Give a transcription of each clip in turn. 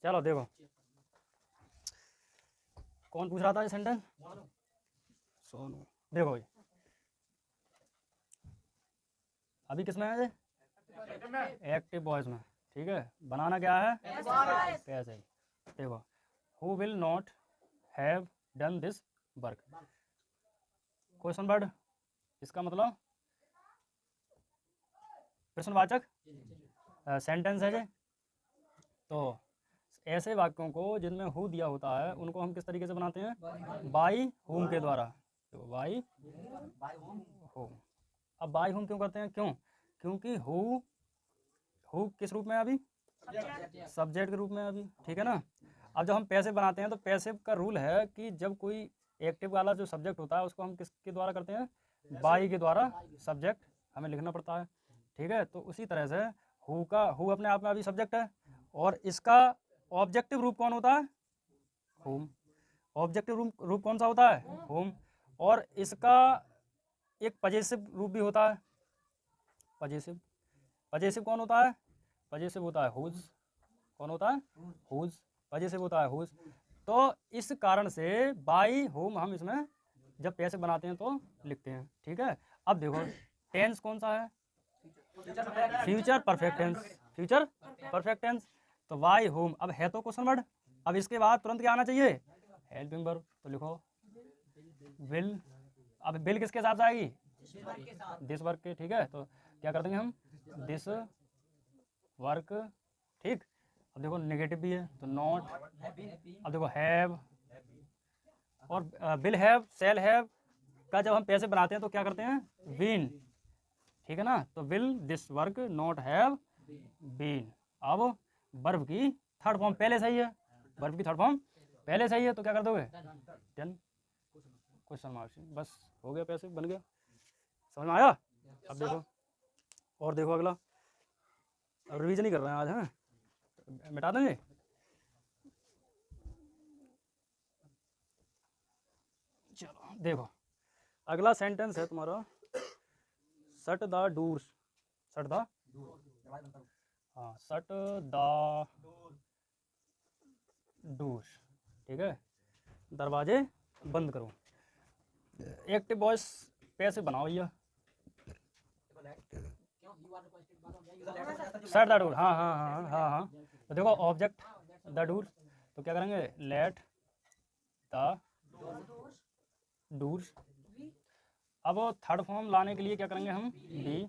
चलो देखो कौन पूछ रहा था ये सेंटेंस? सोनू। देखो ये अभी किस में है ये? एक्टिव वॉइस में। ठीक है, बनाना क्या है? कैसे? देखो, who will not have done this work. Question word, इसका मतलब प्रश्नवाचक सेंटेंस है ये। तो ऐसे वाक्यों को जिनमें हु दिया होता है उनको हम किस तरीके से बनाते हैं? बाई हुम के द्वारा। तो बाई हुम। अब बाई हुम क्यों करते हैं? क्यों? क्योंकि हु किस रूप में है अभी? सब्जेक्ट के रूप में है अभी। ठीक है ना। अब जब हम पैसिव बनाते हैं तो पैसिव का रूल है कि जब कोई एक्टिव वाला जो सब्जेक्ट होता है उसको हम किसके द्वारा करते हैं? बाई के द्वारा सब्जेक्ट हमें लिखना पड़ता है। ठीक है, तो उसी तरह से हु अपने आप में अभी सब्जेक्ट है और इसका ऑब्जेक्टिव रूप कौन होता है? हुम। ऑब्जेक्टिव रूप कौन सा होता है? हुम। और इसका एक पजेसिव रूप भी होता है। पजेसिव कौन होता है? पजेसिव होता है हुज। कौन होता है? हुज। पजेसिव होता है हुज। तो इस कारण से बाई हुम हम इसमें जब पैसे बनाते हैं तो लिखते हैं। ठीक है, अब देखो टेंस कौन सा है? Future perfect tense. Future perfect tense. तो बाई हुम, अब है तो क्वेश्चन वर्ड, अब इसके बाद तुरंत क्या आना चाहिए? Helping verb. तो लिखो विल। अब विल किसके साथ आएगी? दिस वर्क के। ठीक है, तो क्या कर देंगे हम? This work. ठीक, अब देखो नेगेटिव भी है तो नॉट। अब देखो हैव और विल हैव, शैल हैव का जब हम पैसे बनाते हैं तो क्या करते हैं? बीन। ठीक है ना, तो will this work not have been. अब वर्ब की थर्ड फॉर्म पहले सही है, वर्ब की थर्ड फॉर्म पहले सही है, तो क्या कर दोगे? डन। Question mark. बस हो गया, पैसे बन गया। समझ में आया? अब देखो और देखो अगला। अब रिवीजन ही कर रहे हैं आज, हैं? मिटा देंगे। चलो देखो अगला सेंटेंस है तुम्हारा shut the doors. Shut the, हाँ, शट द डोर्स। ठीक है, दरवाजे बंद करो। एक्टिव वॉइस पैसे बनाओ भैया। शट द डोर, हाँ हाँ हाँ हाँ हाँ। तो देखो ऑब्जेक्ट द डोर, तो क्या करेंगे? Let the doors. अब थर्ड फॉर्म लाने के लिए क्या करेंगे हम? बी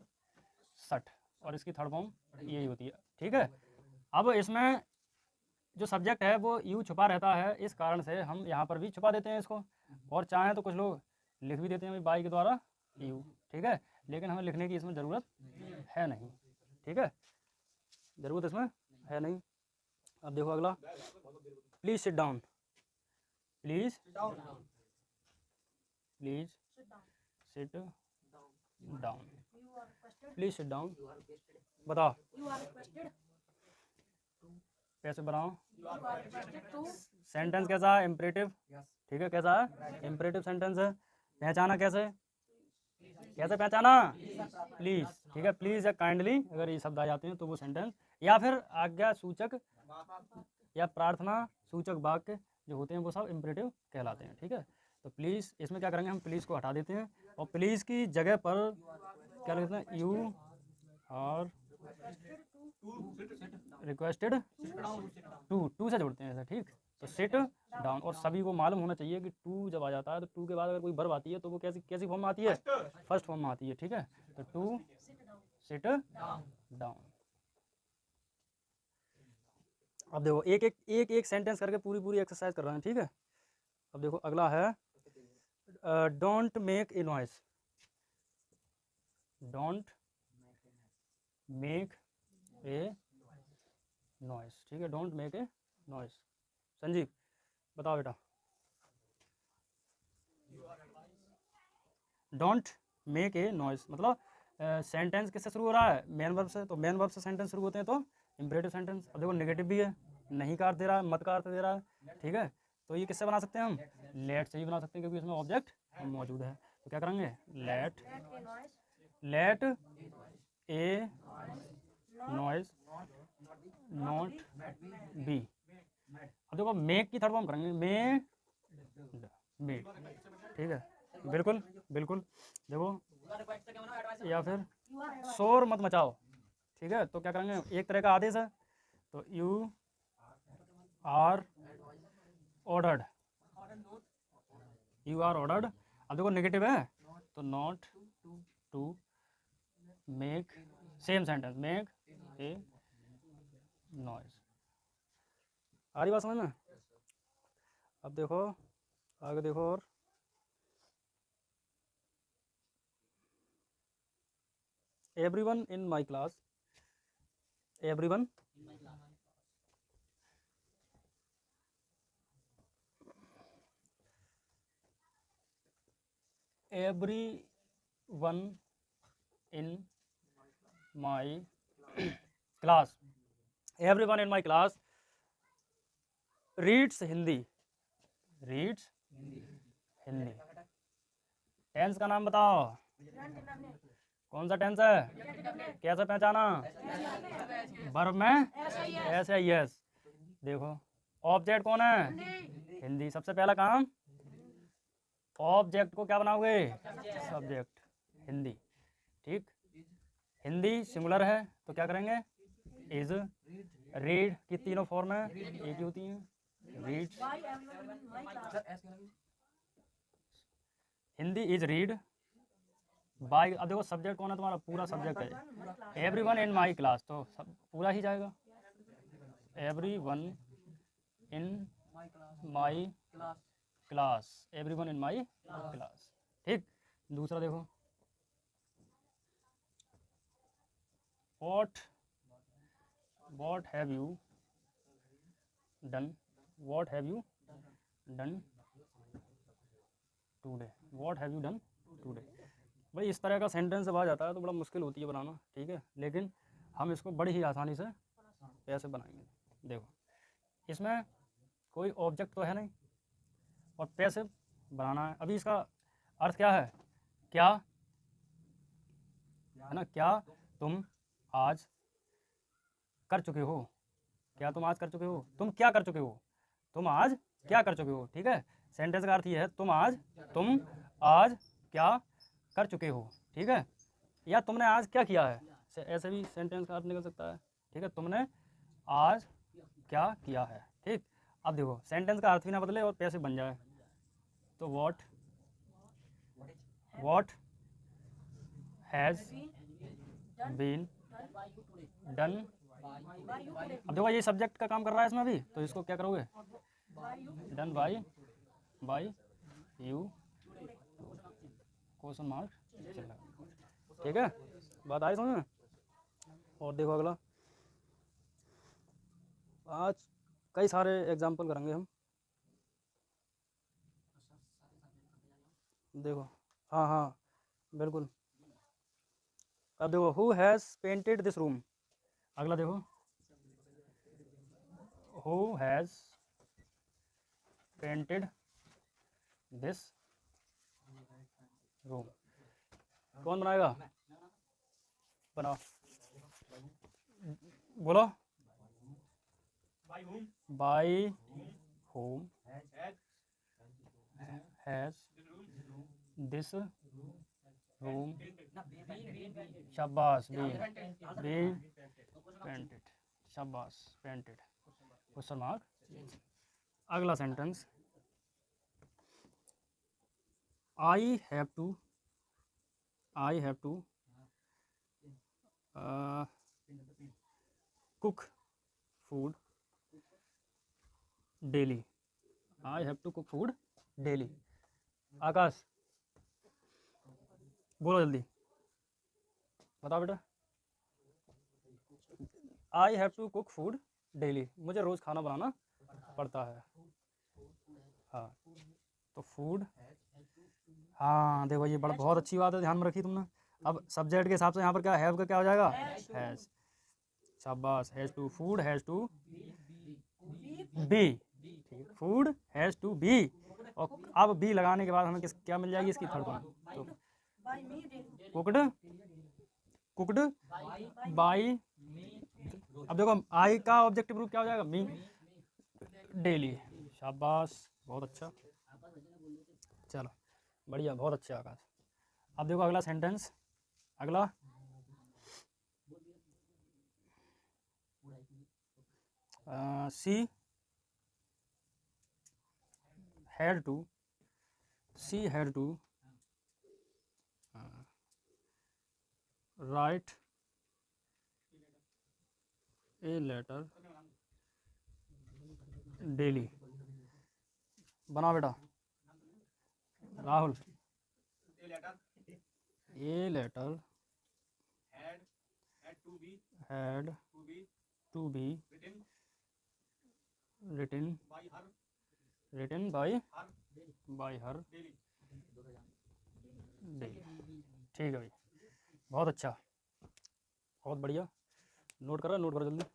शट, और इसकी थर्ड फॉर्म यही होती है। ठीक है, अब इसमें जो सब्जेक्ट है वो यू छुपा रहता है, इस कारण से हम यहाँ पर भी छुपा देते हैं इसको, और चाहें तो कुछ लोग लिख भी देते हैं बाई के द्वारा यू। ठीक है, लेकिन हमें लिखने की इसमें ज़रूरत है नहीं। ठीक है, ज़रूरत इसमें है नहीं। अब देखो अगला, please sit down. Please sit down. Please sit down. बताओ कैसे बनाओ? सेंटेंस कैसा है? इम्परेटिव। ठीक है, कैसा है? इम्परेटिव सेंटेंस है। पहचाना कैसे? कैसे पहचाना? प्लीज। ठीक है, प्लीज या काइंडली अगर ये शब्द आ जाते हैं तो वो सेंटेंस, या फिर आज्ञा सूचक या प्रार्थना सूचक वाक्य जो होते हैं वो सब इम्परेटिव कहलाते हैं। ठीक है, तो प्लीज़ इसमें क्या करेंगे? हम प्लीज़ को हटा देते हैं और प्लीज़ की जगह पर क्या लिखते हैं? यू और रिक्वेस्टेड टू से जोड़ते हैं ऐसा। ठीक, तो सिट डाउन, और सभी को मालूम होना चाहिए कि टू जब आ जाता है तो टू के बाद अगर कोई वर्ब आती है तो वो कैसी कैसी फॉर्म में आती है? फर्स्ट फॉर्म में आती है। ठीक है, तो टू सिट डाउन। अब देखो एक सेंटेंस करके पूरी एक्सरसाइज कर रहे हैं। ठीक है, अब देखो अगला है don't make a noise. Don't make a noise. ठीक है, don't make a noise. Sanjeev बताओ बेटा। डोंट मेक ए नॉइस मतलब सेंटेंस किससे शुरू हो रहा है? मेन वर्ब से, तो मेन वर्ब से सेंटेंस शुरू होते हैं तो इम्परेटिव सेंटेंस। अब देखो नेगेटिव भी है, नहीं का अर्थ दे रहा है, मत का अर्थ दे रहा है। ठीक है, तो ये किससे बना सकते हैं हम? लेट से ही बना सकते हैं क्योंकि इसमें ऑब्जेक्ट मौजूद है। तो क्या करेंगे? Let a noise not be. अब देखो मेक की थर्ड फॉर्म करेंगे मेड, मेड, ठीक है, बिल्कुल बिल्कुल। देखो या फिर शोर मत मचाओ, ठीक है, तो क्या करेंगे, एक तरह का आदेश है, तो you are ordered, you are ordered. अब देखो नेगेटिव है, तो not to make, same sentence, make a noise. आ रही बात समझ में? अब देखो आगे देखो, और everyone in my class, everyone everyone in my class, everyone in my class reads Hindi, reads Hindi. Tense का नाम बताओ, कौन सा टेंस है, कैसे पहचाना, वर्ब में एस है, यस। देखो ऑब्जेक्ट कौन है, हिंदी, सबसे पहला काम ऑब्जेक्ट को क्या बनाओगे, सब्जेक्ट, हिंदी, ठीक। हिंदी सिंगुलर है तो क्या करेंगे, इज, रीड की तीनों फॉर्म है एक ही होती हैं, read, Hindi is read, by, अब देखो सब्जेक्ट कौन है तुम्हारा, पूरा सब्जेक्ट है, एवरीवन इन माय क्लास, तो सब पूरा ही जाएगा, everyone in my class, everyone in my class, ठीक। दूसरा देखो, what have you done, what have you done today, what have you done today. भाई इस तरह का सेंटेंस जब आ जाता है तो बड़ा मुश्किल होती है बनाना, ठीक है, लेकिन हम इसको बड़ी ही आसानी से कैसे बनाएंगे। देखो इसमें कोई ऑब्जेक्ट तो है नहीं और पैसिव बनाना है। अभी इसका अर्थ क्या है, क्या है ना, क्या तुम आज कर चुके हो, क्या तुम आज कर चुके हो, तुम क्या कर चुके हो, तुम आज क्या कर चुके हो, ठीक है। सेंटेंस का अर्थ ये है तुम आज क्या कर चुके हो, ठीक है, या तुमने आज क्या किया है, ऐसे भी सेंटेंस का अर्थ निकल सकता है, ठीक है, तुमने आज क्या किया है, ठीक। अब देखो सेंटेंस का अर्थ भी ना बदले और पैसे बन जाए, तो व्हाट हैज़ बीन डन। अब देखो ये सब्जेक्ट का काम कर रहा है इसमें अभी, तो इसको क्या करोगे, done by you, question mark, ठीक है, बात आई समझ में। और देखो अगला, आज कई सारे एग्जाम्पल करेंगे हम, देखो हाँ हाँ बिल्कुल। अब देखो who has painted this room, अगला देखो who has painted this room, कौन बनाएगा, बनाओ, बोलो, by whom has this room, शाबाश, बी पेंटेड, शाबाश, पेंटेड, क्वेश्चन मार्क। अगला sentence, I have to cook food daily, I have to cook food daily. Akash बोलो जल्दी, बताओ बेटा, I have to cook food daily, मुझे रोज़ खाना बनाना पड़ता है, हाँ, तो फूड, हाँ देखो ये बड़ा बहुत अच्छी बात है, ध्यान में रखी तुमने। अब सब्जेक्ट के हिसाब से यहाँ पर क्या हैव का क्या हो जाएगा, हैज़, शाबाश, has to, food has to be, ठीक, फूड हैज़ टू बी, और अब बी लगाने के बाद हमें क्या मिल जाएगी इसकी थर्ड फॉर्म, तो कुकड बाय। अब देखो आई का ऑब्जेक्टिव रूप क्या हो जाएगा, मी, डेली। शाबाश, बहुत अच्छा। चलो बढ़िया, बहुत अच्छा आकाश। अब देखो अगला सेंटेंस, अगला she had to, she had to write a letter daily. बना बेटा Rahul. A letter had to be written by her daily. ठीक है भाई, बहुत अच्छा, बहुत बढ़िया। नोट करो, नोट करो जल्दी।